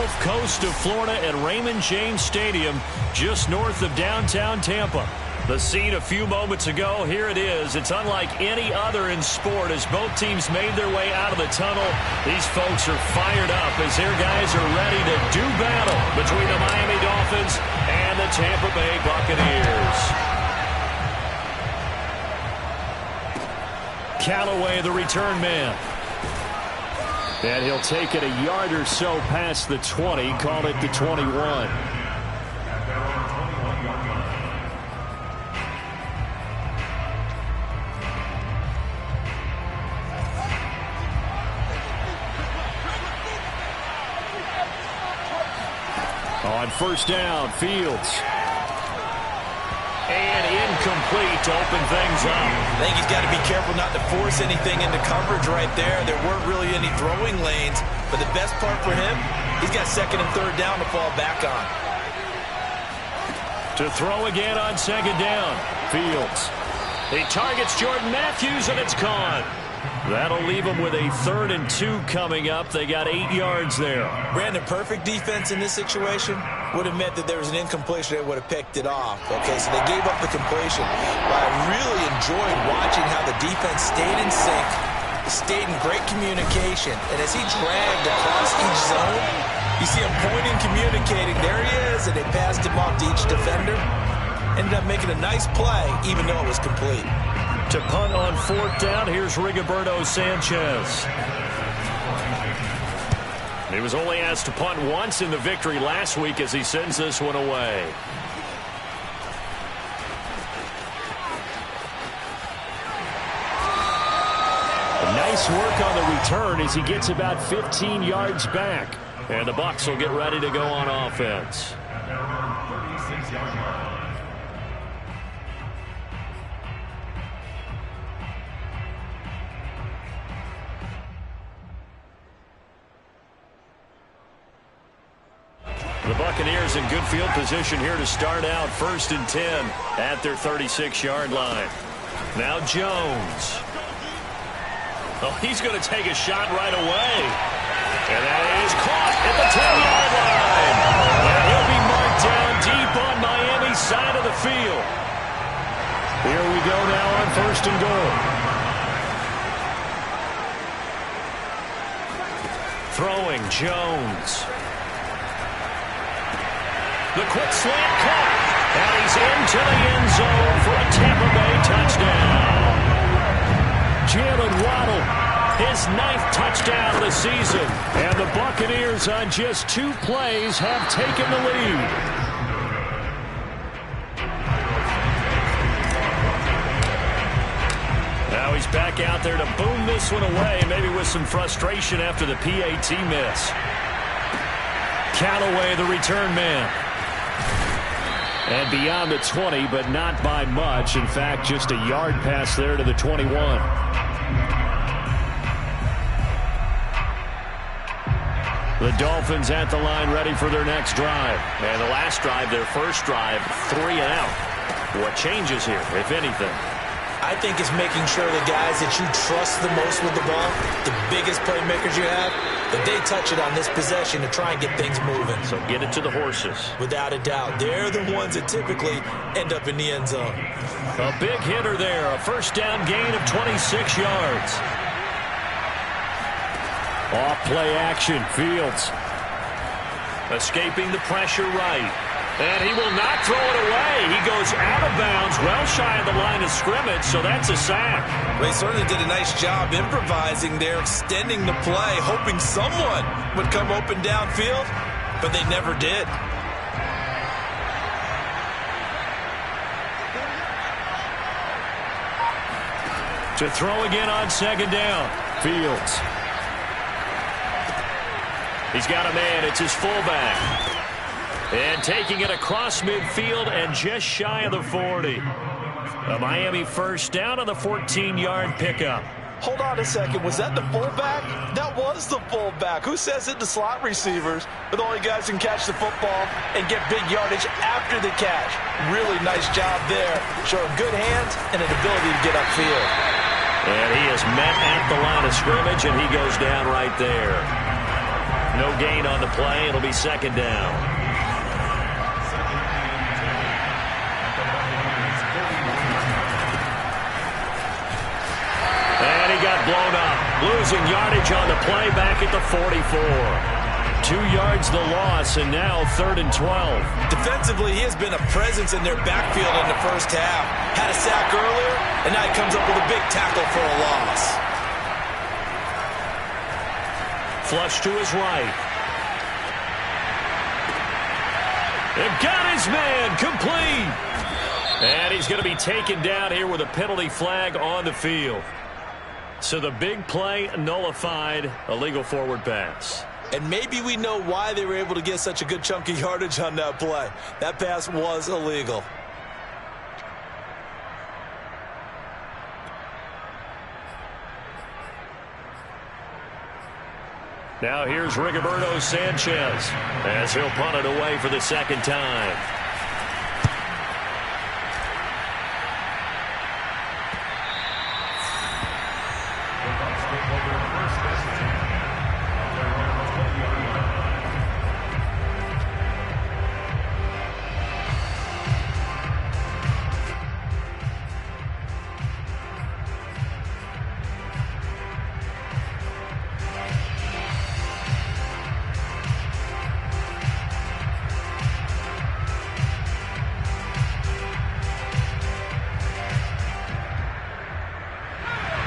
Gulf Coast of Florida at Raymond James Stadium, just north of downtown Tampa. The scene a few moments ago, here it is. It's unlike any other in sport as both teams made their way out of the tunnel. These folks are fired up as their guys are ready to do battle between the Miami Dolphins and the Tampa Bay Buccaneers. Callaway, the return man. And he'll take it a yard or so past the 20, call it the 21. On first down, Fields. And incomplete to open things up. I think he's got to be careful not to force anything into coverage right there. There weren't really any throwing lanes. But the best part for him, he's got second and third down to fall back on. To throw again on second down, Fields. He targets Jordan Matthews, and it's caught. That'll leave them with a 3rd and 2 coming up. They got 8 yards there. Brandon, perfect defense in this situation would have meant that there was an incompletion. They would have picked it off. Okay, so they gave up the completion. But I really enjoyed watching how the defense stayed in sync, stayed in great communication. And as he dragged across each zone, you see him pointing, communicating. There he is, and they passed him off to each defender. Ended up making a nice play, even though it was complete. To punt on 4th down, here's Rigoberto Sanchez. He was only asked to punt once in the victory last week as he sends this one away. Nice work on the return as he gets about 15 yards back. And the Bucs will get ready to go on offense. The Buccaneers in good field position here to start out 1st and 10 at their 36-yard line. Now Jones. Oh, he's going to take a shot right away. And that is caught at the 10-yard line. And he'll be marked down deep on Miami's side of the field. Here we go now on 1st and goal. Throwing Jones. The quick slant caught. And he's into the end zone for a Tampa Bay touchdown. Jalen Waddle, his 9th touchdown of the season. And the Buccaneers on just 2 plays have taken the lead. Now he's back out there to boom this one away, maybe with some frustration after the PAT miss. Callaway, the return man. And beyond the 20, but not by much. In fact, just a yard pass there to the 21. The Dolphins at the line ready for their next drive. And the last drive, their first drive, 3 and out. What changes here, if anything? I think it's making sure the guys that you trust the most with the ball, the biggest playmakers you have, that they touch it on this possession to try and get things moving. So get it to the horses. Without a doubt. They're the ones that typically end up in the end zone. A big hitter there. A first down gain of 26 yards. Off play action. Fields. Escaping the pressure right. And he will not throw it away. He goes out of bounds, well shy of the line of scrimmage, so that's a sack. They certainly did a nice job improvising there, extending the play, hoping someone would come open downfield, but they never did. To throw again on second down, Fields. He's got a man. It's his fullback. And taking it across midfield and just shy of the 40. A Miami first down on the 14-yard pickup. Hold on a second. Was that the fullback? That was the fullback. Who says it? The slot receivers are the only guys who can catch the football and get big yardage after the catch. Really nice job there. Showing good hands and an ability to get upfield. And he is met at the line of scrimmage, and he goes down right there. No gain on the play. It'll be second down. And he got blown up. Losing yardage on the play back at the 44. 2 yards the loss, and now 3rd and 12. Defensively, he has been a presence in their backfield in the first half. Had a sack earlier, and now he comes up with a big tackle for a loss. Flush to his right. And got his man complete. And he's going to be taken down here with a penalty flag on the field. So the big play nullified, a legal forward pass. And maybe we know why they were able to get such a good chunk of yardage on that play. That pass was illegal. Now here's Rigoberto Sanchez as he'll punt it away for the second time.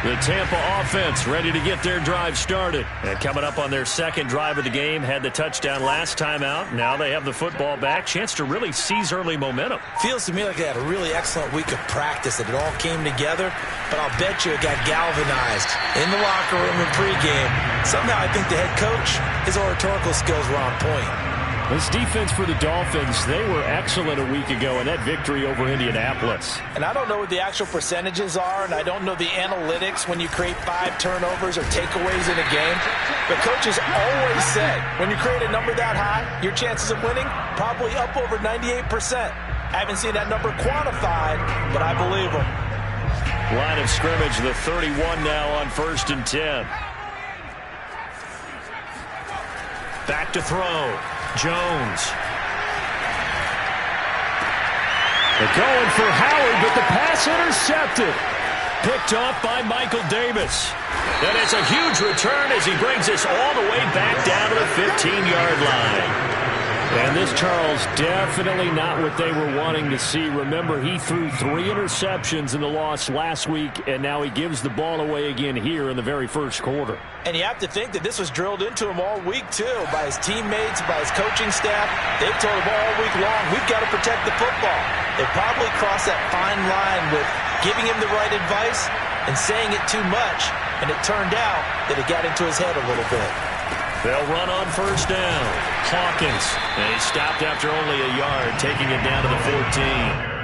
The Tampa offense ready to get their drive started. And coming up on their second drive of the game, had the touchdown last time out. Now they have the football back. Chance to really seize early momentum. Feels to me like they had a really excellent week of practice, that it all came together. But I'll bet you it got galvanized in the locker room and pregame. Somehow I think the head coach, his oratorical skills were on point. This defense for the Dolphins, they were excellent a week ago in that victory over Indianapolis. And I don't know what the actual percentages are, and I don't know the analytics when you create 5 turnovers or takeaways in a game. But coaches always say, when you create a number that high, your chances of winning probably up over 98%. I haven't seen that number quantified, but I believe them. Line of scrimmage, the 31 now on 1st and 10. Back to throw. Jones. They're going for Howard, but the pass intercepted. Picked off by Michael Davis. And it's a huge return as he brings us all the way back down to the 15-yard line. And this, Charles, definitely not what they were wanting to see. Remember, he threw 3 interceptions in the loss last week, and now he gives the ball away again here in the very first quarter. And you have to think that this was drilled into him all week, too, by his teammates, by his coaching staff. They've told him all week long, we've got to protect the football. They probably crossed that fine line with giving him the right advice and saying it too much, and it turned out that it got into his head a little bit. They'll run on 1st down. Hawkins. And he stopped after only a yard, taking it down to the 14.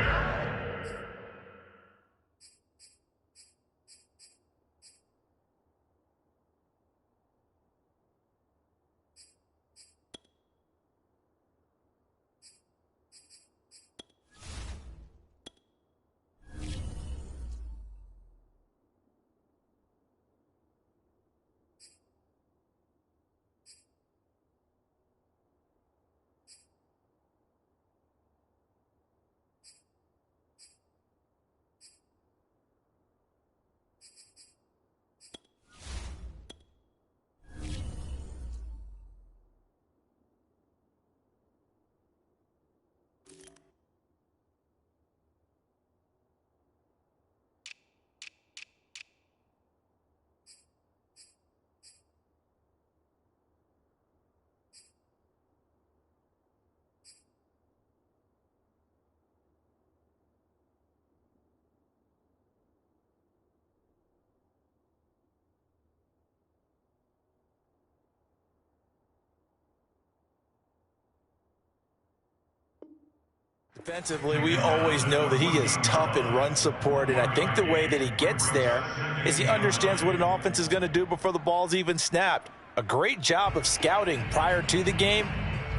Defensively, we always know that he is tough in run support, and I think the way that he gets there is he understands what an offense is going to do before the ball's even snapped. A great job of scouting prior to the game,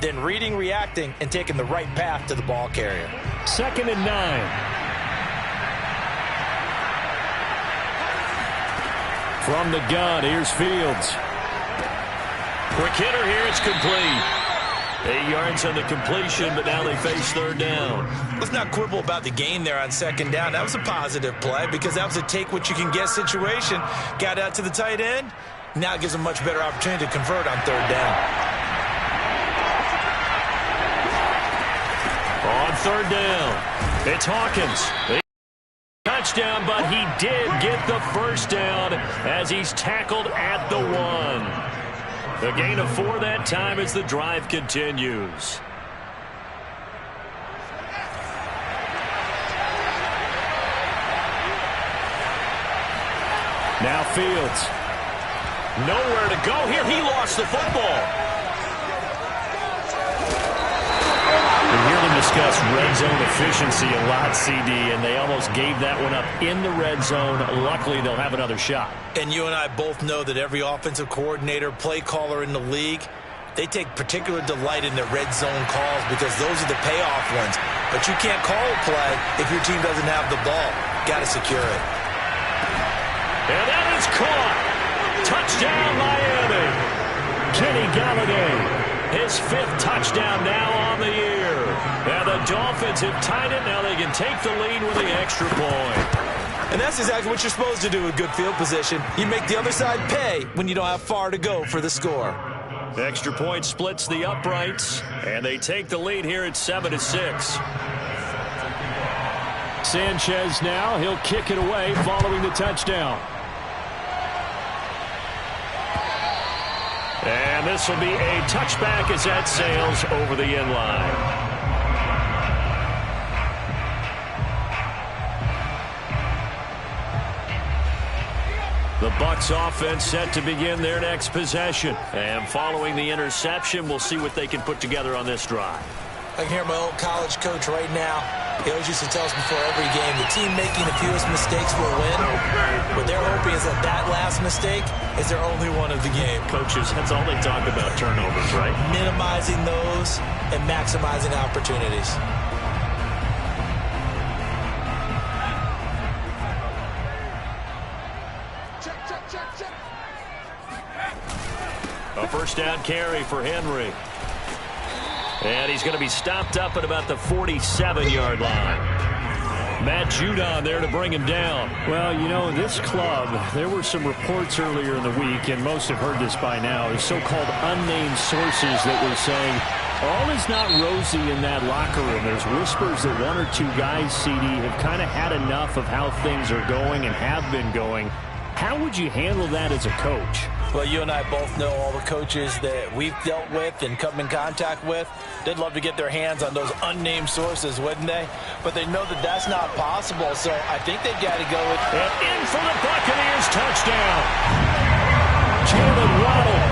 then reading, reacting, and taking the right path to the ball carrier. 2nd and 9. From the gun, here's Fields. Quick hitter here. It's complete. 8 yards on the completion, but now they face third down. Let's not quibble about the gain there on second down. That was a positive play because that was a take-what-you-can-get situation. Got out to the tight end. Now it gives them a much better opportunity to convert on third down. On third down, it's Hawkins. Touchdown, but he did get the first down as he's tackled at the 1. A gain of 4 that time as the drive continues. Now Fields. Nowhere to go here. He lost the football. We hear them discuss red zone efficiency a lot, CD, and they almost gave that one up in the red zone. Luckily, they'll have another shot. And you and I both know that every offensive coordinator, play caller in the league, they take particular delight in their red zone calls because those are the payoff ones. But you can't call a play if your team doesn't have the ball. Got to secure it. And that is caught. Touchdown, Miami. Kenny Galladay, his 5th touchdown now on the year. And the Dolphins have tied it. Now they can take the lead with the extra point. And that's exactly what you're supposed to do with good field position. You make the other side pay when you don't have far to go for the score. Extra point splits the uprights, and they take the lead here at 7-6. Sanchez now, he'll kick it away following the touchdown. And this will be a touchback as that sails over the end line. The Bucs offense set to begin their next possession. And following the interception, we'll see what they can put together on this drive. I can hear my old college coach right now. He always used to tell us before every game, the team making the fewest mistakes will win. What they're hoping is that that last mistake is their only one of the game. Coaches, that's all they talk about, turnovers, right? Minimizing those and maximizing opportunities. A first down carry for Henry. And he's going to be stopped up at about the 47-yard line. Matt Judon there to bring him down. Well, you know, this club, there were some reports earlier in the week, and most have heard this by now, the so-called unnamed sources that were saying all is not rosy in that locker room. There's whispers that 1 or 2 guys, CD, have kind of had enough of how things are going and have been going. How would you handle that as a coach? Well, you and I both know all the coaches that we've dealt with and come in contact with. They'd love to get their hands on those unnamed sources, wouldn't they? But they know that that's not possible, so I think they've got to go with... And in for the Buccaneers touchdown. Jalen Waddle,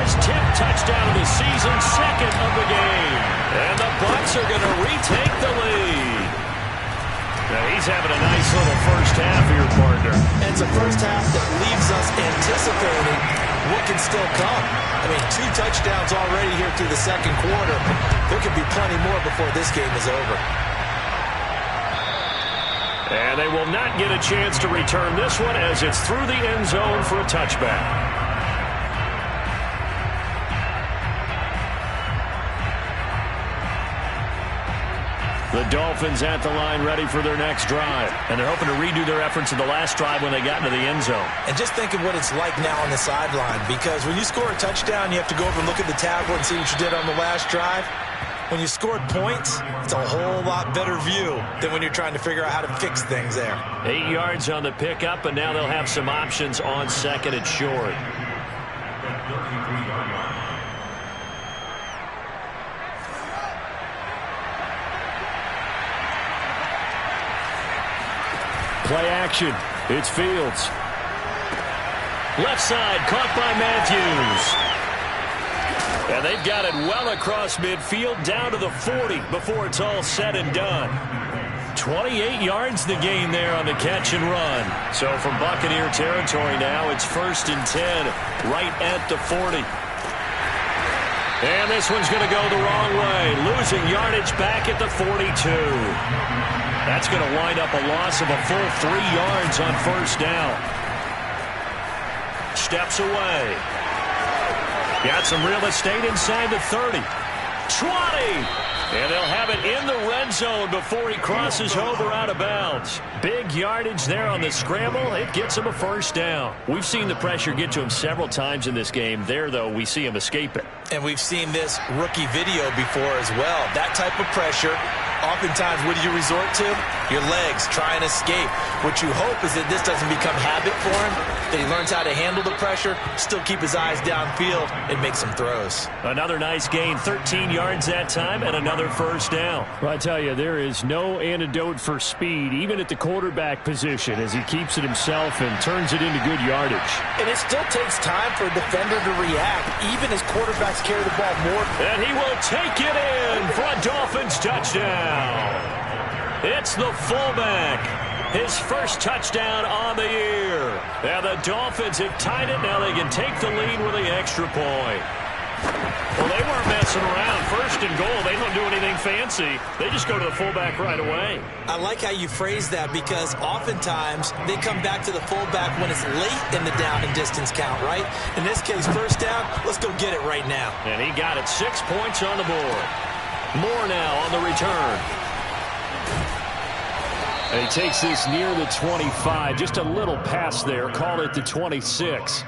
his 10th touchdown of the season, 2nd of the game. And the Bucs are going to retake the lead. Now he's having a nice little first half here, partner. And it's a first half that leaves us anticipating what can still come. I mean, 2 touchdowns already here through the second quarter. There could be plenty more before this game is over. And they will not get a chance to return this one as it's through the end zone for a touchback. The Dolphins at the line ready for their next drive. And they're hoping to redo their efforts in the last drive when they got into the end zone. And just think of what it's like now on the sideline. Because when you score a touchdown, you have to go over and look at the tackle and see what you did on the last drive. When you scored points, it's a whole lot better view than when you're trying to figure out how to fix things there. 8 yards on the pickup, and now they'll have some options on second and short. Play action. It's Fields. Left side, caught by Matthews. And they've got it well across midfield, down to the 40 before it's all said and done. 28 yards the gain there on the catch and run. So from Buccaneer territory now, it's 1st and 10, right at the 40. And this one's going to go the wrong way, losing yardage back at the 42. That's going to wind up a loss of a full 3 yards on first down. Steps away. Got some real estate inside the 30. 20. And they'll have it in the red zone before he crosses over out of bounds. Big yardage there on the scramble. It gets him a first down. We've seen the pressure get to him several times in this game. There, though, we see him escape it. And we've seen this rookie video before as well. That type of pressure, oftentimes, what do you resort to? Your legs, try and escape. What you hope is that this doesn't become habit for him, that he learns how to handle the pressure, still keep his eyes downfield, and make some throws. Another nice gain, 13 yards that time, and another first down. Well, I tell you, there is no antidote for speed, even at the quarterback position, as he keeps it himself and turns it into good yardage. And it still takes time for a defender to react, even as quarterbacks carry the ball more. And he will take it in for a Dolphins touchdown. It's the fullback. His first touchdown on the year. And the Dolphins have tied it. Now they can take the lead with the extra point. Well, they weren't messing around. First and goal, they don't do anything fancy. They just go to the fullback right away. I like how you phrase that because oftentimes they come back to the fullback when it's late in the down and distance count, right? In this case, first down, let's go get it right now. And he got it. 6 points on the board. More now on the return. And he takes this near the 25. Just a little pass there. Call it the 26.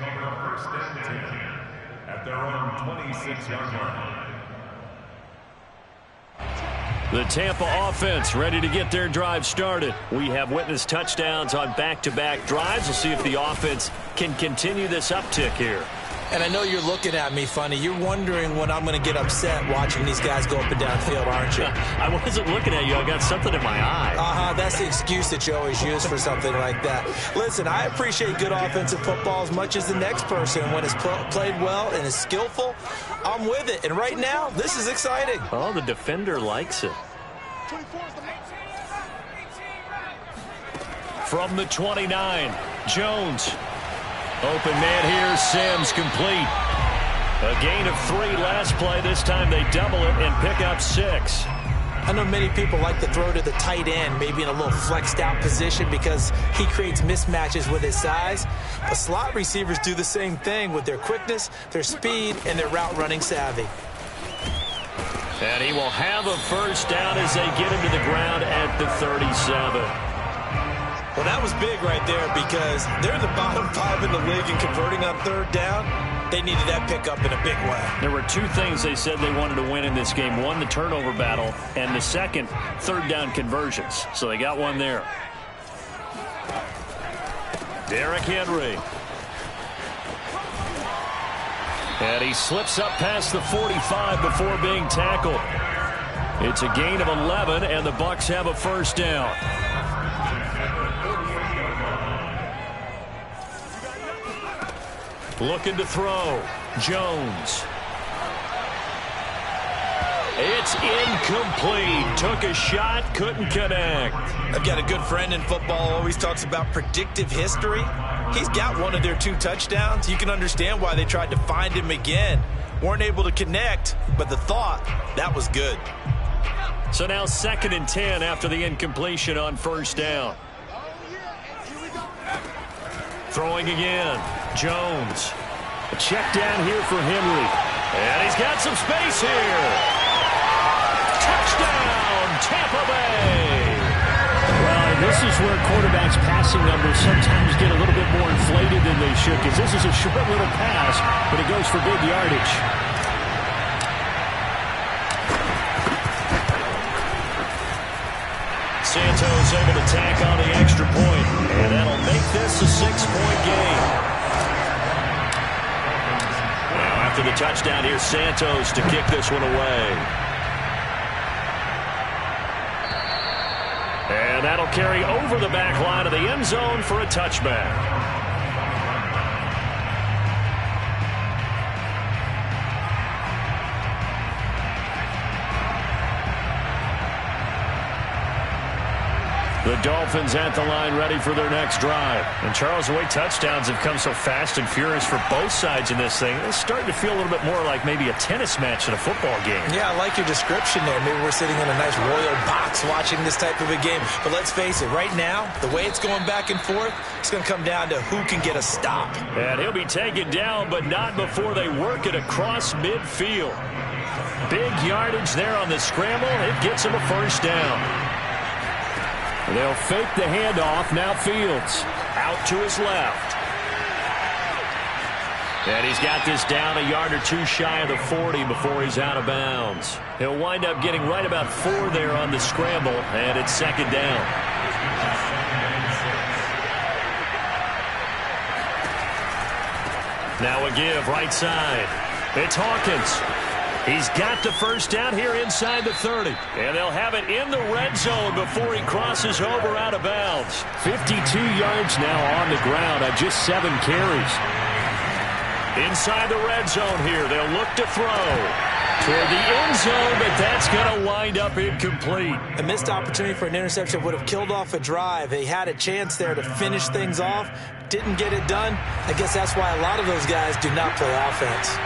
At their own 26-yard line. The Tampa offense ready to get their drive started. We have witnessed touchdowns on back-to-back drives. We'll see if the offense can continue this uptick here. And I know you're looking at me funny. You're wondering when I'm going to get upset watching these guys go up and down field, aren't you? I wasn't looking at you. I got something in my eye. That's the excuse that you always use for something like that. Listen, I appreciate good offensive football as much as the next person. When it's played well and is skillful, I'm with it. And right now, this is exciting. Oh, the defender likes it. From the 29, Jones. Open man here, Sims complete. A gain of 3 last play. This time they double it and pick up 6. I know many people like to throw to the tight end, maybe in a little flexed out position because he creates mismatches with his size. But slot receivers do the same thing with their quickness, their speed, and their route running savvy. And he will have a first down as they get him to the ground at the 37. Well, that was big right there because they're in the bottom 5 in the league and converting on third down. They needed that pickup in a big way. There were 2 things they said they wanted to win in this game. One, the turnover battle, and the second, third down conversions. So they got one there. Derrick Henry. And he slips up past the 45 before being tackled. It's a gain of 11, and the Bucs have a first down. Looking to throw. Jones. It's incomplete. Took a shot, couldn't connect. I've got a good friend in football, always talks about predictive history. He's got one of their 2 touchdowns. You can understand why they tried to find him again. Weren't able to connect, but the thought, that was good. So now 2nd and 10 after the incompletion on first down. Throwing again. Jones. A check down here for Henry. And he's got some space here. Touchdown, Tampa Bay. Well, and this is where quarterbacks' passing numbers sometimes get a little bit more inflated than they should, because this is a short little pass, but it goes for good yardage. Santos able to tack on the extra point, and that'll make this a 6-point game. Now after the touchdown, here's Santos to kick this one away. And that'll carry over the back line of the end zone for a touchback. The Dolphins at the line ready for their next drive. And Charles, the way touchdowns have come so fast and furious for both sides in this thing, it's starting to feel a little bit more like maybe a tennis match in a football game. Yeah, I like your description there. Maybe we're sitting in a nice royal box watching this type of a game. But let's face it, right now, the way it's going back and forth, it's going to come down to who can get a stop. And he'll be taken down, but not before they work it across midfield. Big yardage there on the scramble. It gets him a first down. They'll fake the handoff. Now Fields out to his left. And he's got this down a yard or two shy of the 40 before he's out of bounds. He'll wind up getting right about 4 there on the scramble, and it's second down. Now a give right side. It's Hawkins. He's got the first down here inside the 30. And they'll have it in the red zone before he crosses over out of bounds. 52 yards now on the ground on just 7 carries. Inside the red zone here. They'll look to throw toward the end zone, but that's going to wind up incomplete. A missed opportunity for an interception would have killed off a drive. They had a chance there to finish things off. Didn't get it done. I guess that's why a lot of those guys do not play offense.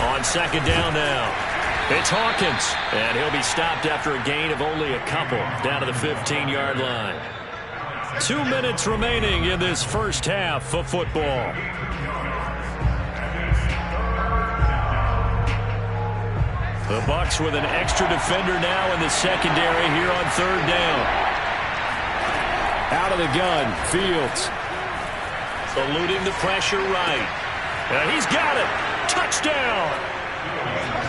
On second down now, it's Hawkins, and he'll be stopped after a gain of only a couple down to the 15-yard line. 2 minutes remaining in this first half of football. The Bucs with an extra defender now in the secondary here on third down. Out of the gun, Fields. Eluding the pressure right. And he's got it. Touchdown!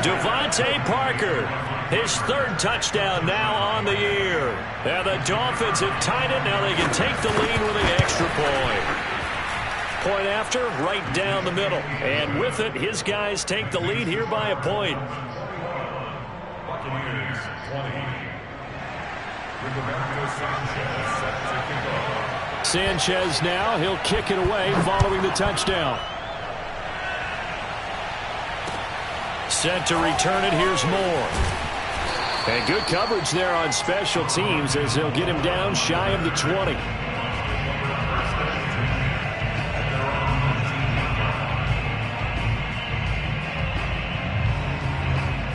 Devontae Parker, his 3rd touchdown now on the year. And the Dolphins have tied it. Now they can take the lead with an extra point. Point after, right down the middle. And with it, his guys take the lead here by a point. Buccaneers 20. Roberto Sanchez set to kick off. Sanchez now, he'll kick it away following the touchdown. Set to return it. Here's Moore. And good coverage there on special teams as they'll get him down shy of the 20.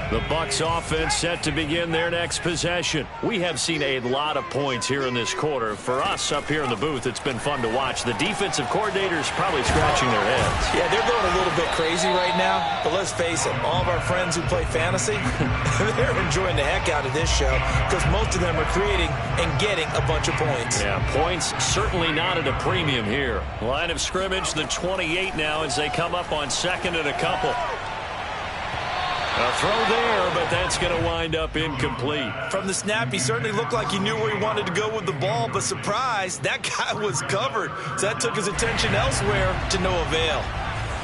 The Bucs offense set to begin their next possession. We have seen a lot of points here in this quarter. For us up here in the booth, it's been fun to watch. The defensive coordinators probably scratching their heads. Yeah, they're going a little bit crazy right now. But let's face it, all of our friends who play fantasy, they're enjoying the heck out of this show because most of them are creating and getting a bunch of points. Yeah, points certainly not at a premium here. Line of scrimmage, the 28 now as they come up on second and a couple. A throw there, but that's going to wind up incomplete. From the snap, he certainly looked like he knew where he wanted to go with the ball, but surprise, that guy was covered. So that took his attention elsewhere to no avail.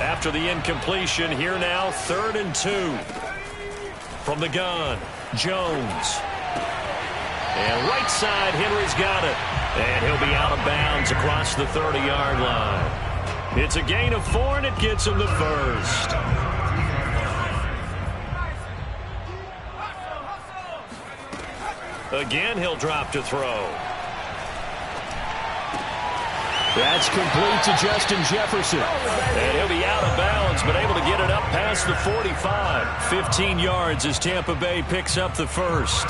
After the incompletion, here now, 3rd and 2. From the gun, Jones. And right side, Henry's got it. And he'll be out of bounds across the 30-yard line. It's a gain of 4, and it gets him the first. Again, he'll drop to throw. That's complete to Justin Jefferson. And he'll be out of bounds, but able to get it up past the 45. 15 yards as Tampa Bay picks up the first.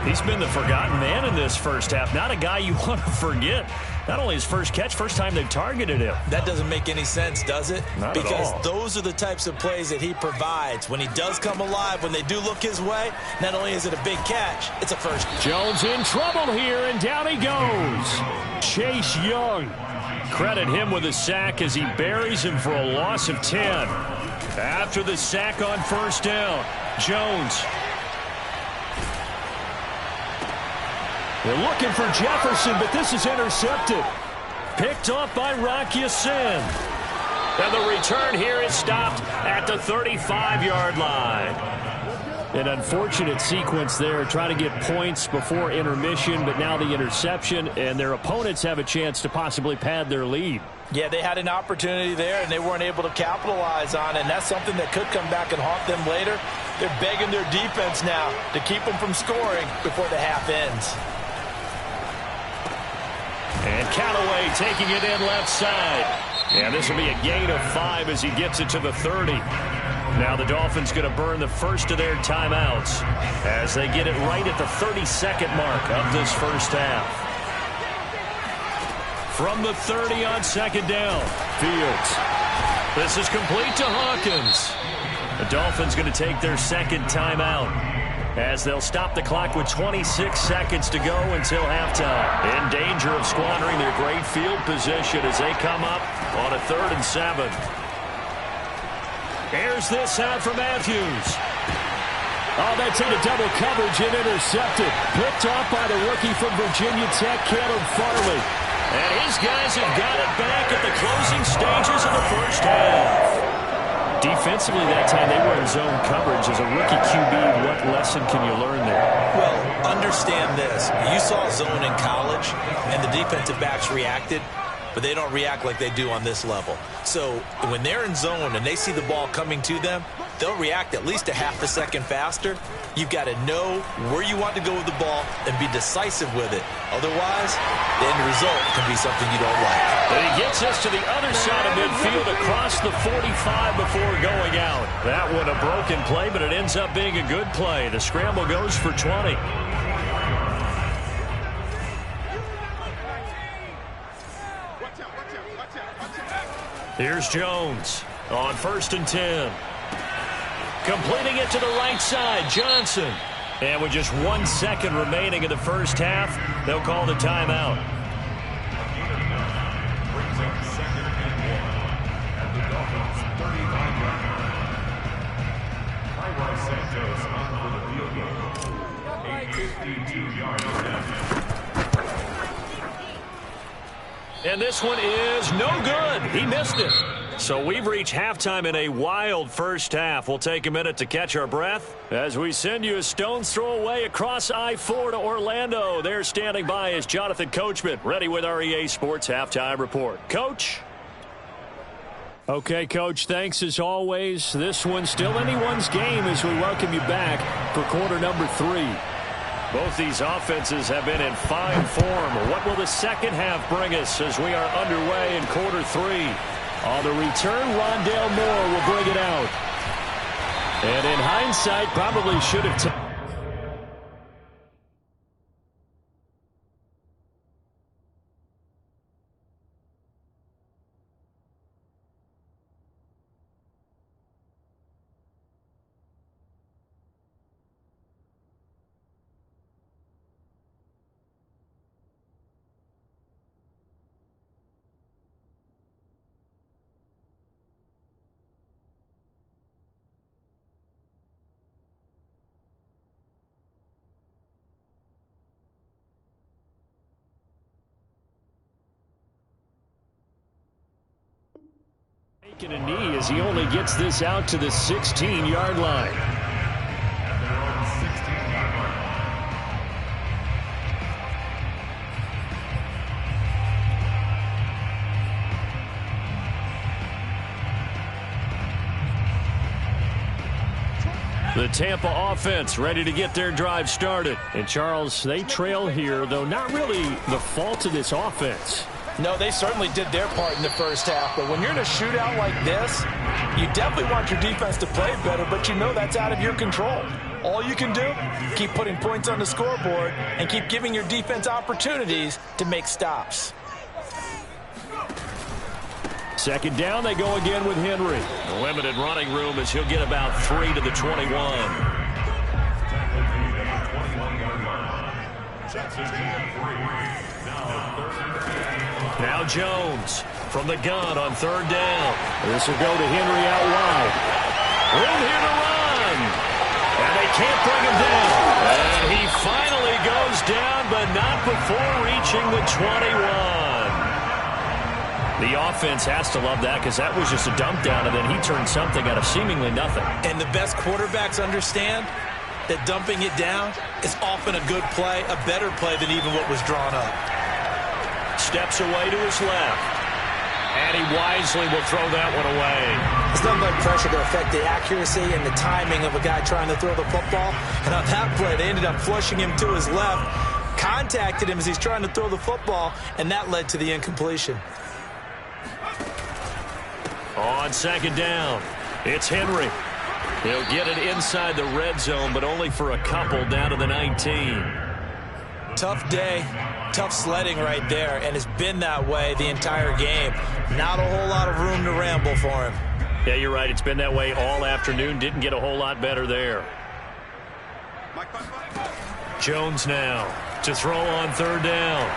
He's been the forgotten man in this first half. Not a guy you want to forget. Not only his first catch, first time they've targeted him. That doesn't make any sense, does it? Not at all. Because those are the types of plays that he provides. When he does come alive, when they do look his way, not only is it a big catch, it's a first. Jones in trouble here, and down he goes. Chase Young. Credit him with a sack as he buries him for a loss of 10. After the sack on first down, Jones. They're looking for Jefferson, but this is intercepted. Picked off by Rocky Sin. And the return here is stopped at the 35-yard line. An unfortunate sequence there, trying to get points before intermission, but now the interception, and their opponents have a chance to possibly pad their lead. Yeah, they had an opportunity there, and they weren't able to capitalize on it, and that's something that could come back and haunt them later. They're begging their defense now to keep them from scoring before the half ends. And Callaway taking it in left side. And this will be a gain of 5 as he gets it to the 30. Now the Dolphins going to burn the first of their timeouts as they get it right at the 32nd mark of this first half. From the 30 on second down, Fields. This is complete to Hawkins. The Dolphins going to take their second timeout as they'll stop the clock with 26 seconds to go until halftime. In danger of squandering their great field position as they come up on a 3rd and 7. Here's this out for Matthews. Oh, that's into double coverage and intercepted. Picked off by the rookie from Virginia Tech, Caleb Farley. And his guys have got it back at the closing stages of the first half. Defensively that time, they were in zone coverage. As a rookie QB, what lesson can you learn there? Well, understand this. You saw zone in college, and the defensive backs reacted, but they don't react like they do on this level. So when they're in zone and they see the ball coming to them, they'll react at least a half a second faster. You've got to know where you want to go with the ball and be decisive with it. Otherwise, the end result can be something you don't like. But he gets us to the other side of midfield across the 45 before going out. That one a broken play, but it ends up being a good play. The scramble goes for 20. Here's Jones on 1st and 10. Completing it to the right side, Johnson. And with just 1 second remaining in the first half, they'll call the timeout. Brings up 2nd and 1 at the Dolphins' 35 yard line. Santos on for the field goal. A 52-yard attempt. And this one is no good. He missed it. So we've reached halftime in a wild first half. We'll take a minute to catch our breath as we send you a stone's throw away across I-4 to Orlando. There standing by is Jonathan Coachman, ready with our EA Sports Halftime Report. Coach? Okay, Coach, thanks as always. This one's still anyone's game as we welcome you back for quarter number 3. Both these offenses have been in fine form. What will the second half bring us as we are underway in quarter 3? On the return, Rondale Moore will bring it out. And in hindsight, probably should have taking a knee as he only gets this out to the 16-yard line. At their own 16-yard line. The Tampa offense ready to get their drive started. And, Charles, they trail here, though not really the fault of this offense. No, they certainly did their part in the first half. But when you're in a shootout like this, you definitely want your defense to play better, but you know that's out of your control. All you can do, keep putting points on the scoreboard and keep giving your defense opportunities to make stops. Second down, they go again with Henry. Limited running room as he'll get about 3 to the 21. Now Jones from the gun on 3rd down. This will go to Henry out wide. Room here to run. And they can't bring him down. And he finally goes down, but not before reaching the 21. The offense has to love that because that was just a dump down, and then he turned something out of seemingly nothing. And the best quarterbacks understand that dumping it down is often a good play, a better play than even what was drawn up. Steps away to his left. And he wisely will throw that one away. It's nothing like pressure to affect the accuracy and the timing of a guy trying to throw the football. And on that play, they ended up flushing him to his left, contacted him as he's trying to throw the football, and that led to the incompletion. On second down, it's Henry. He'll get it inside the red zone, but only for a couple down to the 19. Tough day, tough sledding right there, and it's been that way the entire game. Not a whole lot of room to ramble for him. Yeah, you're right. It's been that way all afternoon. Didn't get a whole lot better there. Jones now to throw on third down.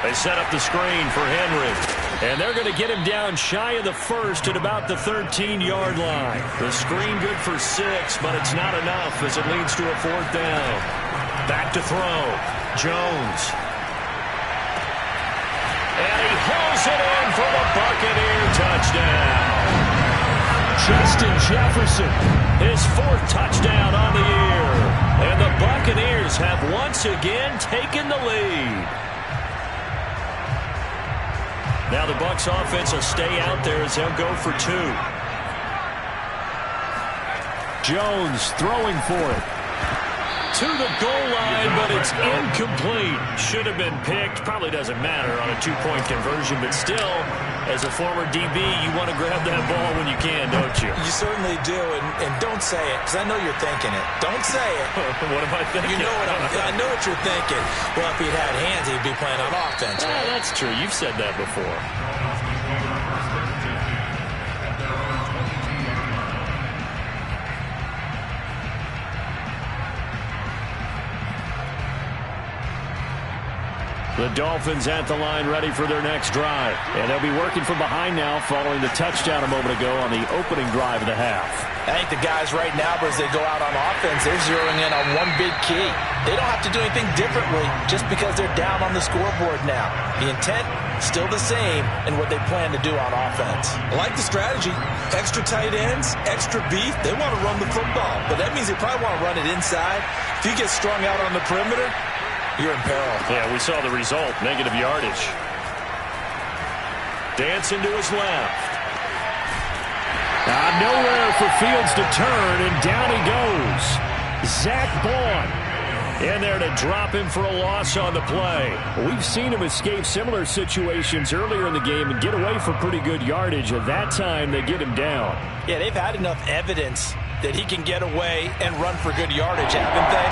They set up the screen for Henry. And they're going to get him down shy of the first at about the 13-yard line. The screen good for 6, but it's not enough as it leads to a fourth down. Back to throw. Jones. And he hauls it in for the Buccaneer touchdown. Justin Jefferson, his 4th touchdown on the year. And the Buccaneers have once again taken the lead. Now the Bucs offense will stay out there as they'll go for 2. Jones throwing for it. To the goal line, but it's incomplete. Should have been picked. Probably doesn't matter on a 2-point conversion, but still, as a former DB, you want to grab that ball when you can, don't you? You certainly do, and don't say it, because I know you're thinking it. Don't say it. What am I thinking? You know I know what you're thinking. Well, if he'd had hands, he'd be playing on offense. Right? That's true. You've said that before. The Dolphins at the line ready for their next drive. And they'll be working from behind now following the touchdown a moment ago on the opening drive of the half. I think the guys right now, as they go out on offense, they're zeroing in on one big key. They don't have to do anything differently just because they're down on the scoreboard now. The intent, still the same in what they plan to do on offense. I like the strategy. Extra tight ends, extra beef. They want to run the football, but that means they probably want to run it inside. If you get strung out on the perimeter, you're in peril. Yeah, we saw the result. Negative yardage. Dancing to his left. Nowhere for Fields to turn, and down he goes. Zach Bond in there to drop him for a loss on the play. We've seen him escape similar situations earlier in the game and get away for pretty good yardage. At that time, they get him down. Yeah, they've had enough evidence that he can get away and run for good yardage, haven't they?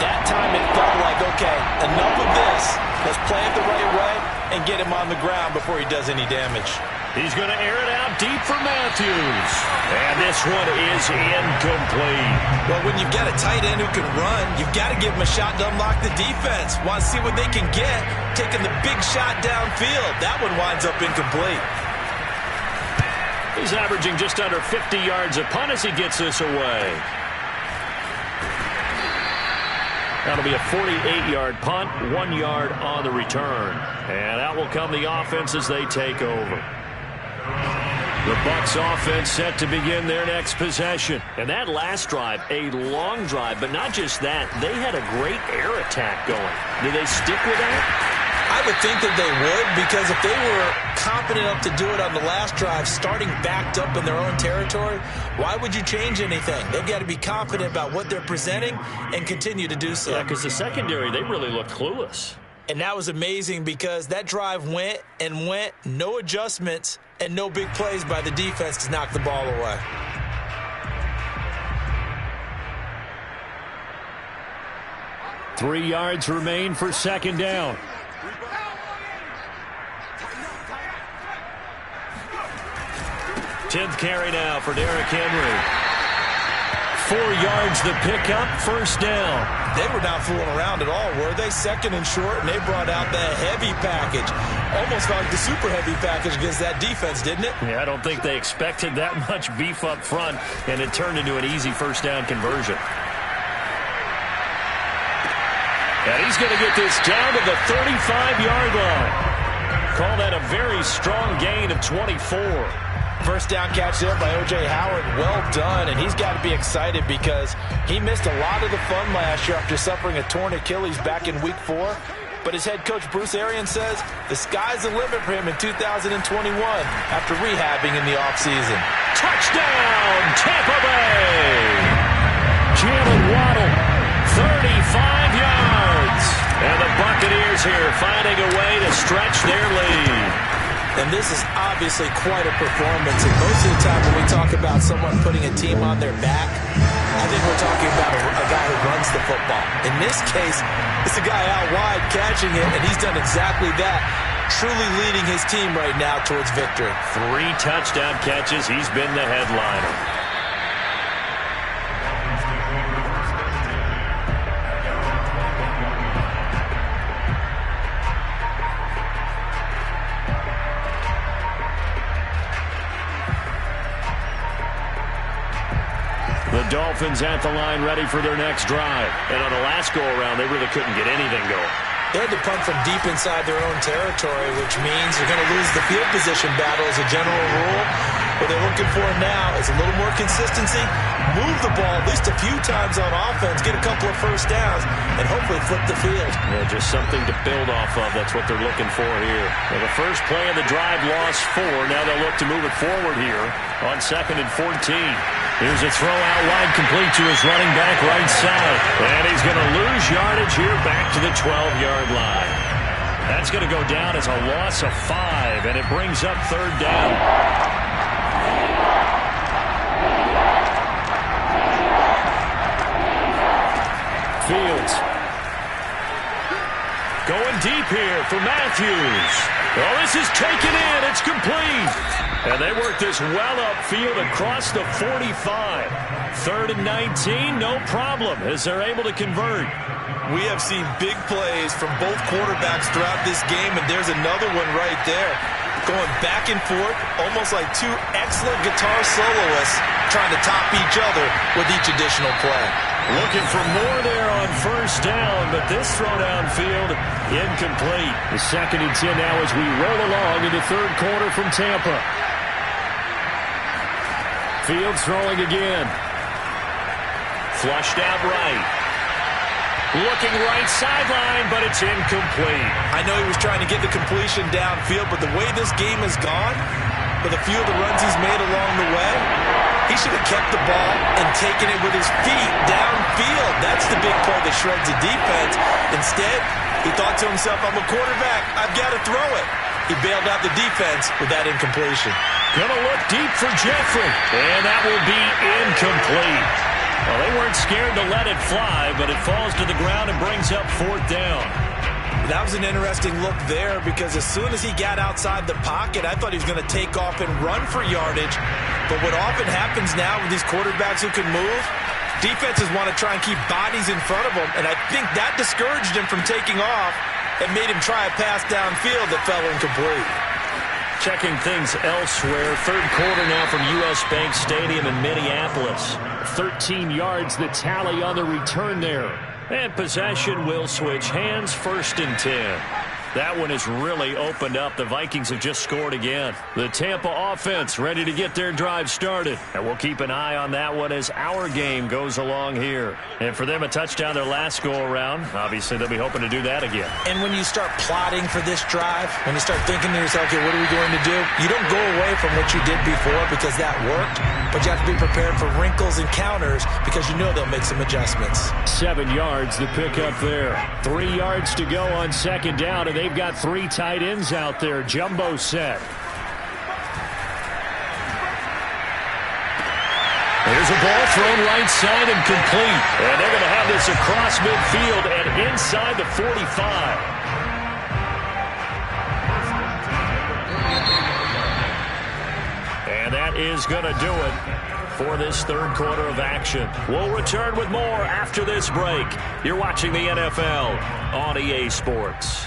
That time it felt like, okay, enough of this. Let's play it the right way and get him on the ground before he does any damage. He's going to air it out deep for Matthews. And this one is incomplete. Well, when you've got a tight end who can run, you've got to give him a shot to unlock the defense. Want to see what they can get, taking the big shot downfield. That one winds up incomplete. He's averaging just under 50 yards a punt as he gets this away. That'll be a 48-yard punt, 1 yard on the return. And out will come the offense as they take over. The Bucs offense set to begin their next possession. And that last drive, a long drive, but not just that. They had a great air attack going. Do they stick with that? I would think that they would, because if they were confident enough to do it on the last drive, starting backed up in their own territory, why would you change anything? They've got to be confident about what they're presenting and continue to do so. Yeah, because the secondary, they really looked clueless. And that was amazing because that drive went and went, no adjustments, and no big plays by the defense to knock the ball away. Three yards remain for second down. Tenth carry now for Derrick Henry. 4 yards the pickup, first down. They were not fooling around at all, were they? Second and short, and they brought out that heavy package. Almost like the super heavy package against that defense, didn't it? Yeah, I don't think they expected that much beef up front, and it turned into an easy first down conversion. And he's going to get this down to the 35-yard line. Call that a very strong gain of 24. First down catch there by O.J. Howard. Well done, and he's got to be excited because he missed a lot of the fun last year after suffering a torn Achilles back in Week 4. But as head coach Bruce Arians says, the sky's the limit for him in 2021 after rehabbing in the offseason. Touchdown, Tampa Bay! Jalen Waddle, 35 yards. And the Buccaneers here finding a way to stretch their lead. And this is obviously quite a performance. And most of the time when we talk about someone putting a team on their back, I think we're talking about a guy who runs the football. In this case, it's a guy out wide catching it, and he's done exactly that, truly leading his team right now towards victory. 3 touchdown catches. He's been the headliner. The Dolphins at the line ready for their next drive. And on the last go-around, they really couldn't get anything going. They had to punt from deep inside their own territory, which means they're going to lose the field position battle as a general rule. What they're looking for now is a little more consistency, move the ball at least a few times on offense, get a couple of first downs, and hopefully flip the field. Yeah, just something to build off of. That's what they're looking for here. Well, the first play of the drive lost 4. Now they'll look to move it forward here on 2nd and 14. Here's a throw out wide, complete to his running back right side. And he's going to lose yardage here back to the 12-yard line. That's going to go down as a loss of 5, and it brings up 3rd down. Fields. Going deep here for Matthews. Oh, this is taken in. It's complete. And they work this well upfield across the 45. 3rd and 19, no problem, as they're able to convert. We have seen big plays from both quarterbacks throughout this game, and there's another one right there. Going back and forth, almost like 2 excellent guitar soloists trying to top each other with each additional play. Looking for more there on 1st down, but this throw downfield incomplete. The 2nd and 10 now as we roll along in the 3rd quarter from Tampa. Fields throwing again. Flushed out right. Looking right sideline, but it's incomplete. I know he was trying to get the completion downfield, but the way this game has gone, with a few of the runs he's made along the way, he should have kept the ball and taken it with his feet downfield. That's the big play that shreds the defense. Instead, he thought to himself, I'm a quarterback, I've got to throw it. He bailed out the defense with that incompletion. Gonna look deep for Jeffrey, and that will be incomplete. Well, they weren't scared to let it fly, but it falls to the ground and brings up 4th down. That was an interesting look there because as soon as he got outside the pocket, I thought he was going to take off and run for yardage. But what often happens now with these quarterbacks who can move, defenses want to try and keep bodies in front of them, and I think that discouraged him from taking off and made him try a pass downfield that fell incomplete. Checking things elsewhere. 3rd quarter now from U.S. Bank Stadium in Minneapolis. 13 yards the tally on the return there. And possession will switch hands. 1st and 10. That one has really opened up. The Vikings have just scored again. The Tampa offense ready to get their drive started. And we'll keep an eye on that one as our game goes along here. And for them, a touchdown their last go-around. Obviously, they'll be hoping to do that again. And when you start plotting for this drive, when you start thinking to yourself, okay, what are we going to do? You don't go away from what you did before because that worked. But you have to be prepared for wrinkles and counters because you know they'll make some adjustments. 7 yards the pickup there. 3 yards to go on 2nd down, and they've got 3 tight ends out there. Jumbo set. There's a ball thrown right side and complete. And they're going to have this across midfield and inside the 45. And that is going to do it for this 3rd quarter of action. We'll return with more after this break. You're watching the NFL on EA Sports.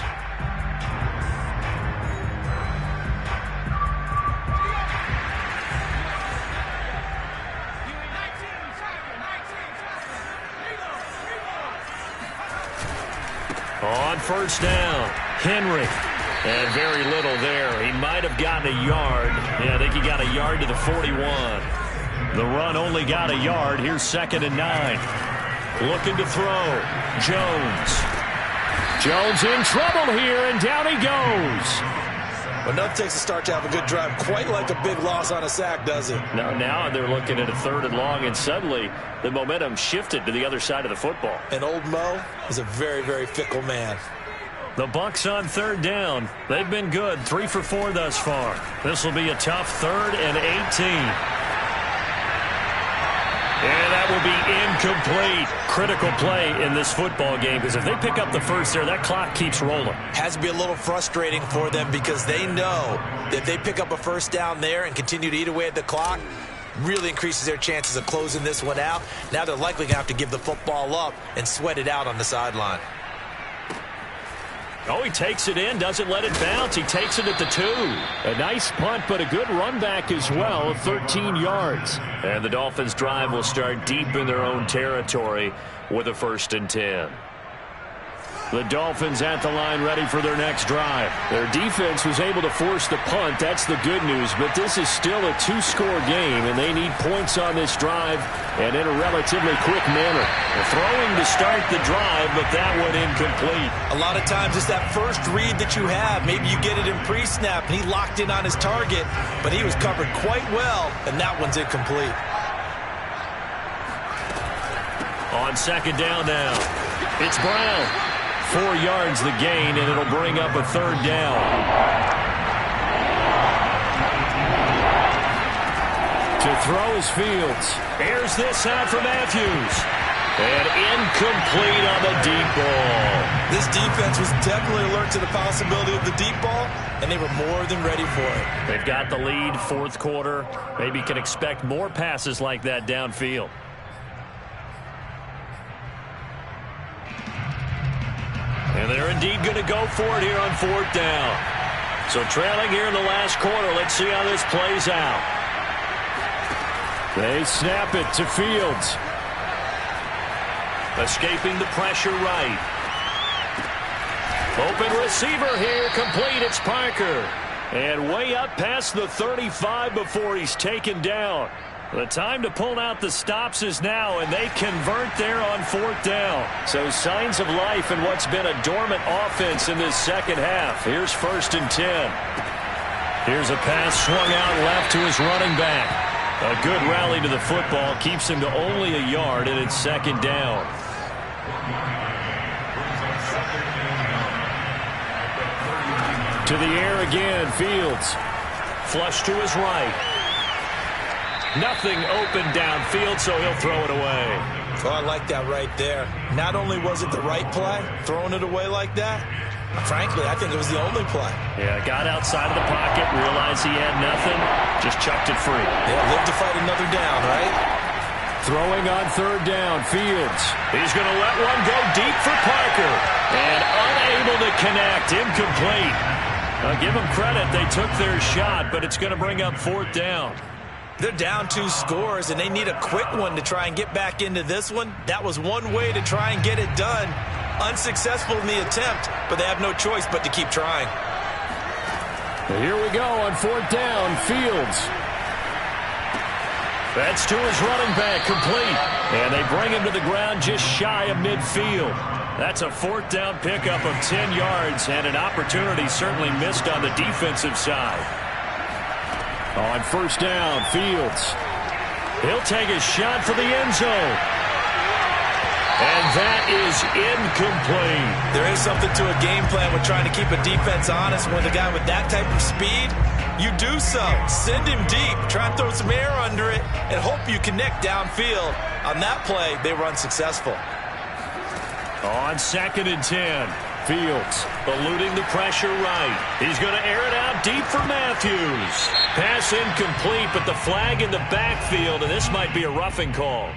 On 1st down, Henry. And very little there. He might have gotten a yard. Yeah, I think he got a yard to the 41. The run only got a yard. Here's 2nd and 9. Looking to throw. Jones. Jones in trouble here, and down he goes. Well, nothing takes a start to have a good drive, quite like a big loss on a sack, does it? Now they're looking at a 3rd and long, and suddenly the momentum shifted to the other side of the football. And old Mo is a very, very fickle man. The Bucs on 3rd down. They've been good, 3 for 4 thus far. This will be a tough 3rd and 18. And that will be incomplete. Critical play in this football game, because if they pick up the first there, that clock keeps rolling. Has to be a little frustrating for them, because they know that if they pick up a first down there and continue to eat away at the clock, really increases their chances of closing this one out. Now they're likely going to have to give the football up and sweat it out on the sideline. Oh, he takes it in, doesn't let it bounce. He takes it at the 2. A nice punt, but a good run back as well, 13 yards. And the Dolphins' drive will start deep in their own territory with a 1st and 10. The Dolphins at the line, ready for their next drive. Their defense was able to force the punt. That's the good news. But this is still a 2-score game, and they need points on this drive, and in a relatively quick manner. They're throwing to start the drive, but that one incomplete. A lot of times it's that first read that you have. Maybe you get it in pre-snap, and he locked in on his target, but he was covered quite well, and that one's incomplete. On 2nd down now, it's Brown. 4 yards the gain, and it'll bring up a 3rd down. To throw is Fields. Here's this out for Matthews. And incomplete on the deep ball. This defense was definitely alert to the possibility of the deep ball, and they were more than ready for it. They've got the lead, 4th quarter. Maybe can expect more passes like that downfield. And they're indeed going to go for it here on 4th down. So trailing here in the last quarter. Let's see how this plays out. They snap it to Fields. Escaping the pressure right. Open receiver here. Complete. It's Parker. And way up past the 35 before he's taken down. The time to pull out the stops is now, and they convert there on 4th down. So signs of life in what's been a dormant offense in this second half. Here's 1st and 10. Here's a pass swung out left to his running back. A good rally to the football keeps him to only a yard, and it's 2nd down. To the air again, Fields. Flush to his right. Nothing open downfield, so he'll throw it away. Oh, I like that right there. Not only was it the right play, throwing it away like that, frankly, I think it was the only play. Yeah, got outside of the pocket, realized he had nothing, just chucked it free. Yeah, live to fight another down, right? Throwing on 3rd down, Fields. He's going to let one go deep for Parker. And unable to connect, incomplete. I'll give them credit, they took their shot, but it's going to bring up 4th down. They're down 2 scores, and they need a quick one to try and get back into this one. That was one way to try and get it done. Unsuccessful in the attempt, but they have no choice but to keep trying. Here we go on 4th down, Fields. That's to his running back, complete. And they bring him to the ground just shy of midfield. That's a 4th down pickup of 10 yards, and an opportunity certainly missed on the defensive side. On 1st down, Fields. He'll take a shot for the end zone. And that is incomplete. There is something to a game plan with trying to keep a defense honest. With a guy with that type of speed, you do so. Send him deep. Try and throw some air under it and hope you connect downfield. On that play, they were unsuccessful. On 2nd and 10. Fields eluding the pressure right. He's going to air it out deep for Matthews. Pass incomplete, but the flag in the backfield, and this might be a roughing call.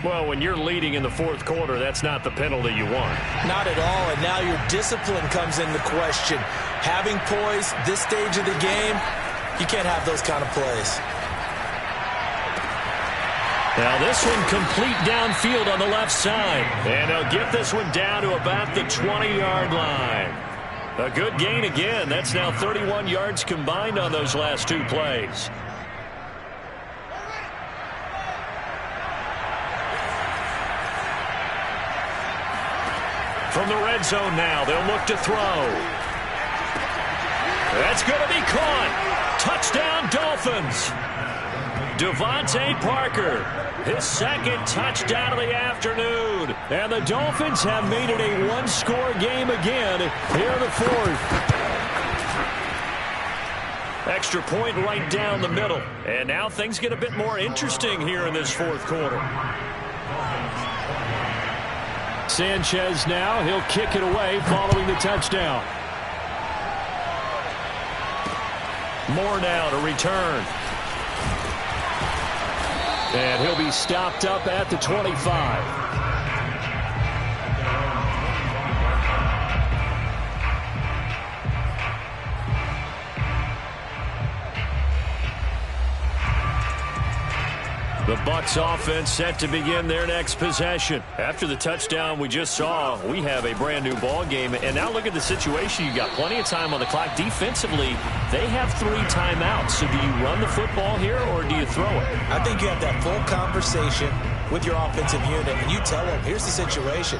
Well, when you're leading in the 4th quarter, that's not the penalty you want. Not at all, and now your discipline comes into question. Having poise this stage of the game, you can't have those kind of plays. Now this one complete downfield on the left side. And they'll get this one down to about the 20-yard line. A good gain again. That's now 31 yards combined on those last 2 plays. From the red zone now, they'll look to throw. That's going to be caught. Touchdown, Dolphins. Devontae Parker, his second touchdown of the afternoon. And the Dolphins have made it a one-score game again here in the fourth. Extra point right down the middle. And now things get a bit more interesting here in this fourth quarter. Sanchez now, he'll kick it away following the touchdown. Moore now to return. And he'll be stopped up at the 25. The Bucs offense set to begin their next possession. After the touchdown we just saw, we have a brand new ball game. And now look at the situation. You got plenty of time on the clock. Defensively, they have 3 timeouts. So do you run the football here or do you throw it? I think you have that full conversation with your offensive unit, and you tell them, here's the situation.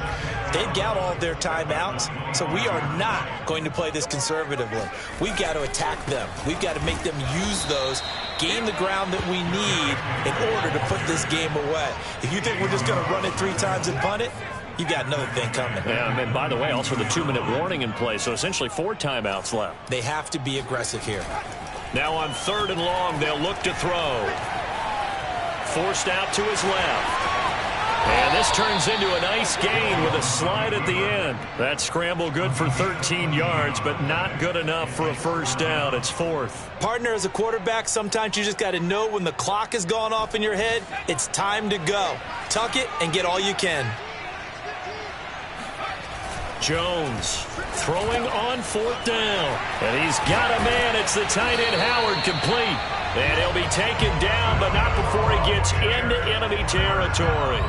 They've got all of their timeouts, so we are not going to play this conservatively. We've got to attack them. We've got to make them use those, gain the ground that we need in order to put this game away. If you think we're just going to run it 3 times and punt it, you got another thing coming. Yeah, and by the way, also the 2-minute warning in play, so essentially 4 timeouts left. They have to be aggressive here. Now on 3rd and long, they'll look to throw. Forced out to his left. And this turns into a nice gain with a slide at the end. That scramble good for 13 yards, but not good enough for a first down. It's 4th. Partner, as a quarterback, sometimes you just got to know when the clock has gone off in your head, it's time to go. Tuck it and get all you can. Jones throwing on 4th down. And he's got a man. It's the tight end Howard, complete. And he'll be taken down, but not before he gets into enemy territory.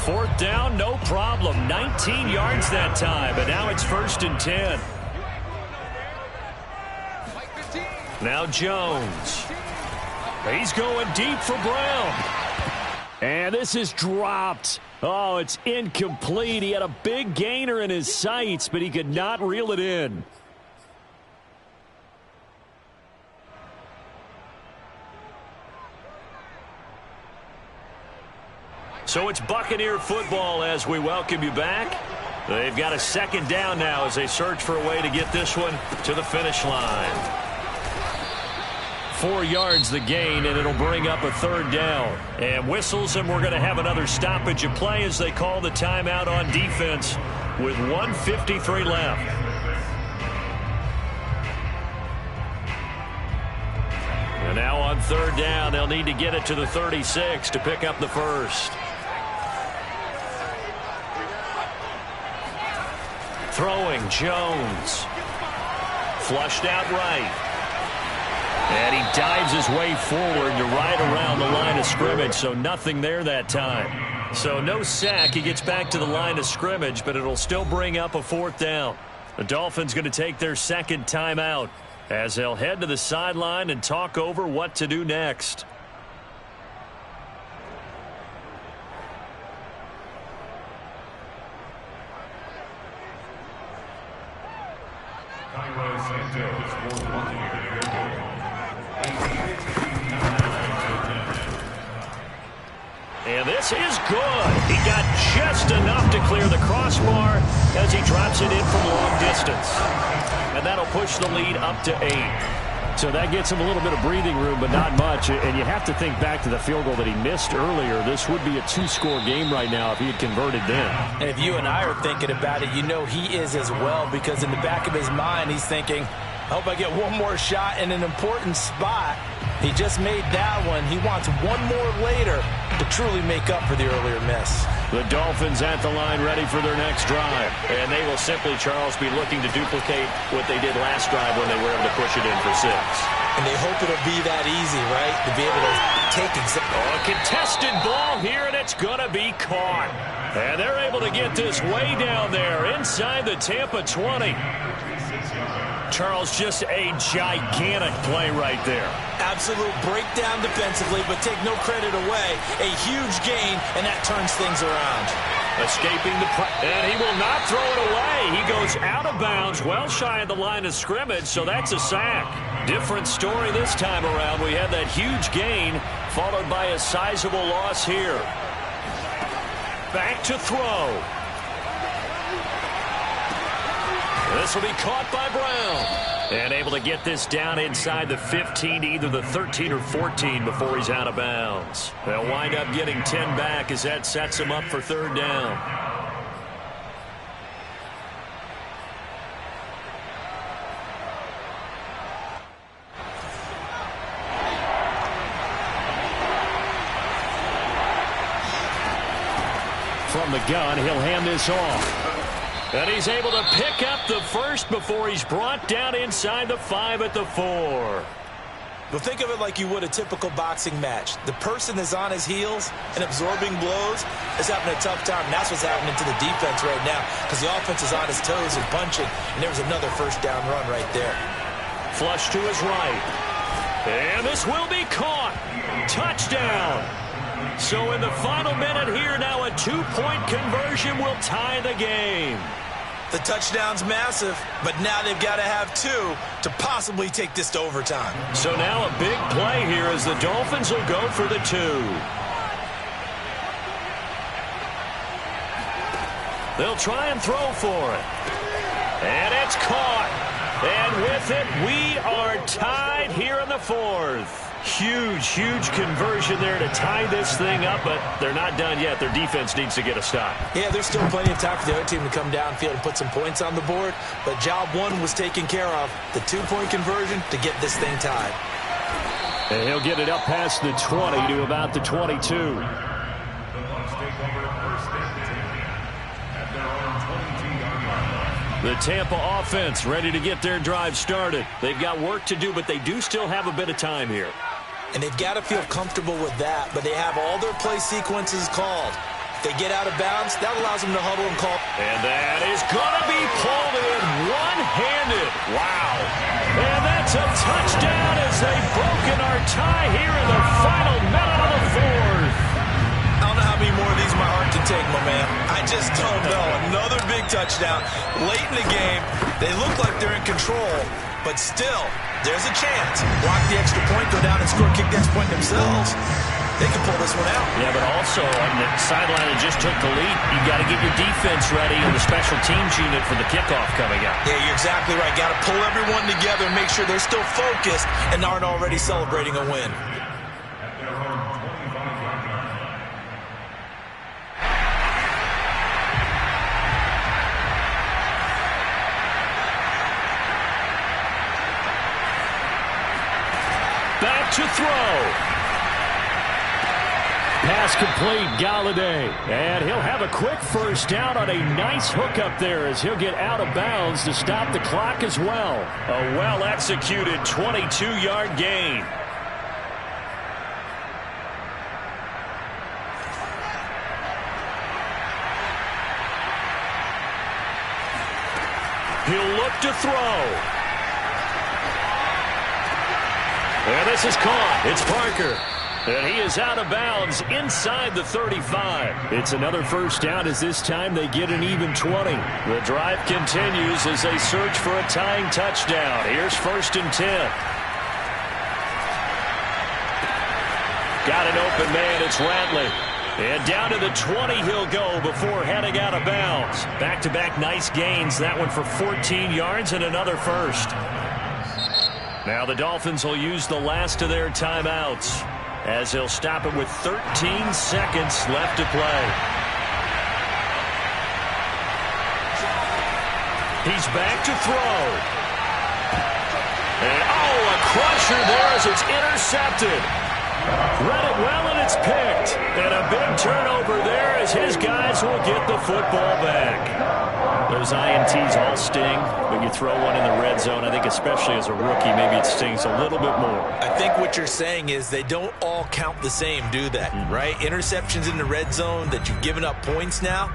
4th down, no problem. 19 yards that time, but now it's 1st and 10. Now Jones. He's going deep for Brown. And this is dropped. Oh, it's incomplete. He had a big gainer in his sights, but he could not reel it in. So it's Buccaneer football as we welcome you back. They've got a 2nd down now as they search for a way to get this one to the finish line. 4 yards the gain, and it'll bring up a 3rd down. And whistles, and we're going to have another stoppage of play as they call the timeout on defense with 1:53 left. And now on 3rd down, they'll need to get it to the 36 to pick up the first. Throwing, Jones. Flushed out right. And he dives his way forward to right around the line of scrimmage, so nothing there that time. So no sack. He gets back to the line of scrimmage, but it'll still bring up a 4th down. The Dolphins going to take their 2nd timeout as they'll head to the sideline and talk over what to do next. And this is good. He got just enough to clear the crossbar as he drops it in from long distance. And that'll push the lead up to 8. So that gets him a little bit of breathing room, but not much. And you have to think back to the field goal that he missed earlier. This would be a 2-score game right now if he had converted then. And if you and I are thinking about it, you know he is as well, because in the back of his mind, he's thinking, I hope I get one more shot in an important spot. He just made that one. He wants one more later to truly make up for the earlier miss. The Dolphins at the line ready for their next drive. And they will simply, Charles, be looking to duplicate what they did last drive when they were able to push it in for 6. And they hope it'll be that easy, right? To be able to take a contested ball here, and it's going to be caught. And they're able to get this way down there inside the Tampa 20. Charles, just a gigantic play right there. Absolute breakdown defensively, but take no credit away. A huge gain, and that turns things around. Escaping the and he will not throw it away. He goes out of bounds, well shy of the line of scrimmage, so that's a sack. Different story this time around. We had that huge gain, followed by a sizable loss here. Back to throw. This will be caught by Brown. And able to get this down inside the 15, either the 13 or 14 before he's out of bounds. They'll wind up getting 10 back as that sets him up for third down. From the gun, he'll hand this off. And he's able to pick up the first before he's brought down inside the 5 at the 4. Well, think of it like you would a typical boxing match. The person is on his heels and absorbing blows is having a tough time. And that's what's happening to the defense right now because the offense is on his toes and punching. And there's another first down run right there. Flush to his right. And this will be caught. Touchdown. So in the final minute here, now a 2-point conversion will tie the game. The touchdown's massive, but now they've got to have 2 to possibly take this to overtime. So now a big play here as the Dolphins will go for the 2. They'll try and throw for it. And it's caught. And with it, we are tied here in the 4th. Huge, huge conversion there to tie this thing up, but they're not done yet. Their defense needs to get a stop. Yeah, there's still plenty of time for the other team to come downfield and put some points on the board, but job 1 was taken care of. The 2-point conversion to get this thing tied. And he'll get it up past the 20 to about the 22. The Bucs take over first and 10 at their own 22-yard line. The Tampa offense ready to get their drive started. They've got work to do, but they do still have a bit of time here. And they've got to feel comfortable with that, but they have all their play sequences called. If they get out of bounds, that allows them to huddle and call. And that is going to be pulled in one-handed. Wow. And that's a touchdown as they've broken our tie here in the final minute of the 4th. I don't know how many more of these my heart can take, my man. I just don't know. Another big touchdown. Late in the game, they look like they're in control, but still, there's a chance. Block the extra point, go down and score, kick the extra point themselves. They can pull this one out. Yeah, but also on the sideline that just took the lead, you got to get your defense ready and the special teams unit for the kickoff coming up. Yeah, you're exactly right. Got to pull everyone together and make sure they're still focused and aren't already celebrating a win. At their own 25-yard line. Back to throw. Pass complete, Galladay. And he'll have a quick first down on a nice hook up there as he'll get out of bounds to stop the clock as well. A well-executed 22-yard gain. He'll look to throw. And this is caught. It's Parker. And he is out of bounds inside the 35. It's another first down as this time they get an even 20. The drive continues as they search for a tying touchdown. Here's 1st and 10. Got an open man. It's Ratley. And down to the 20 he'll go before heading out of bounds. Back-to-back nice gains. That one for 14 yards and another first. Now the Dolphins will use the last of their timeouts as he'll stop it with 13 seconds left to play. He's back to throw. And, a crusher there as it's intercepted. Read it well, and it's picked. And a big turnover there as his guys will get the football back. Those INTs all sting, but you throw one in the red zone, I think especially as a rookie, maybe it stings a little bit more. I think what you're saying is they don't all count the same, do they? Right? Interceptions in the red zone that you've given up points now,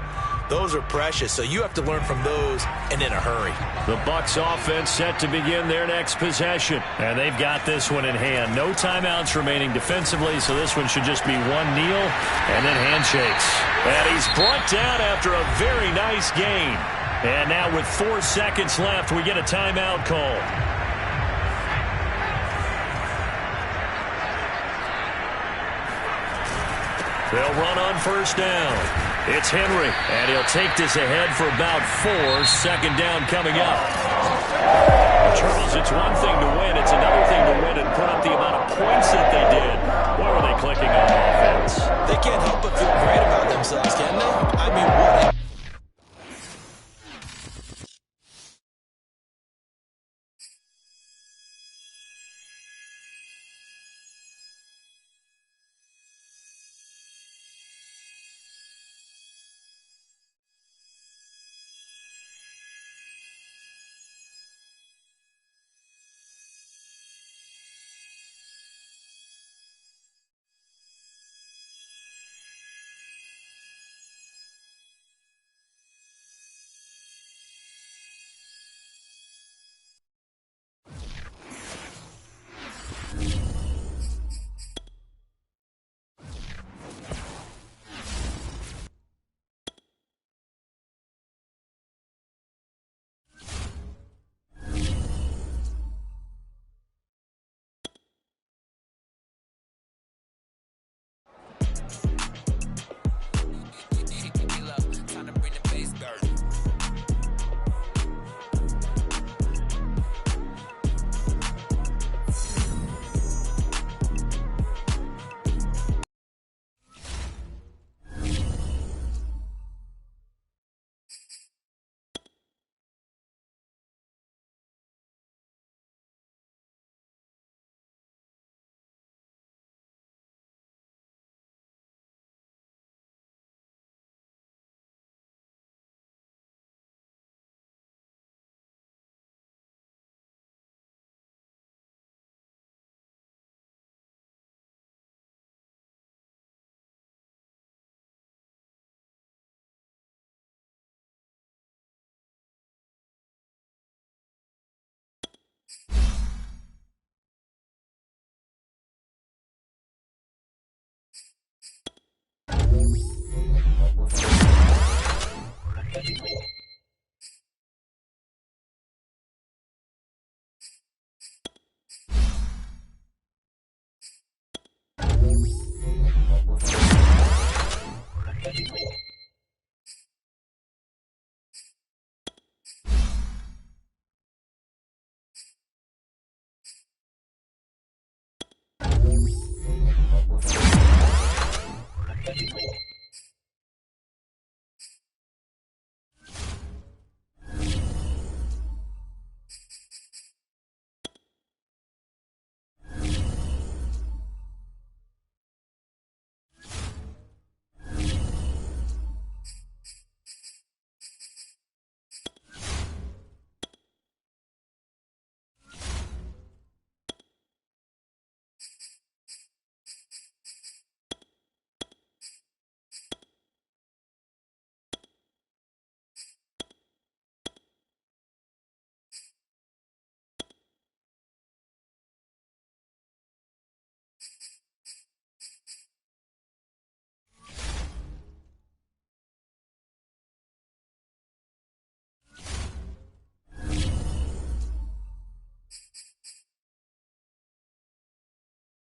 those are precious, so you have to learn from those and in a hurry. The Bucs offense set to begin their next possession, and they've got this one in hand. No timeouts remaining defensively, so this one should just be one kneel and then handshakes. And he's Brought down after a very nice gain. And now with 4 seconds left, we get a timeout call. They'll run on first down. It's Henry, and he'll take this ahead for about 4. Second down coming up. Charles, it's one thing to win. It's another thing to win and put up the amount of points that they did. Boy, were they clicking on offense. They can't help but feel great about themselves, can they? I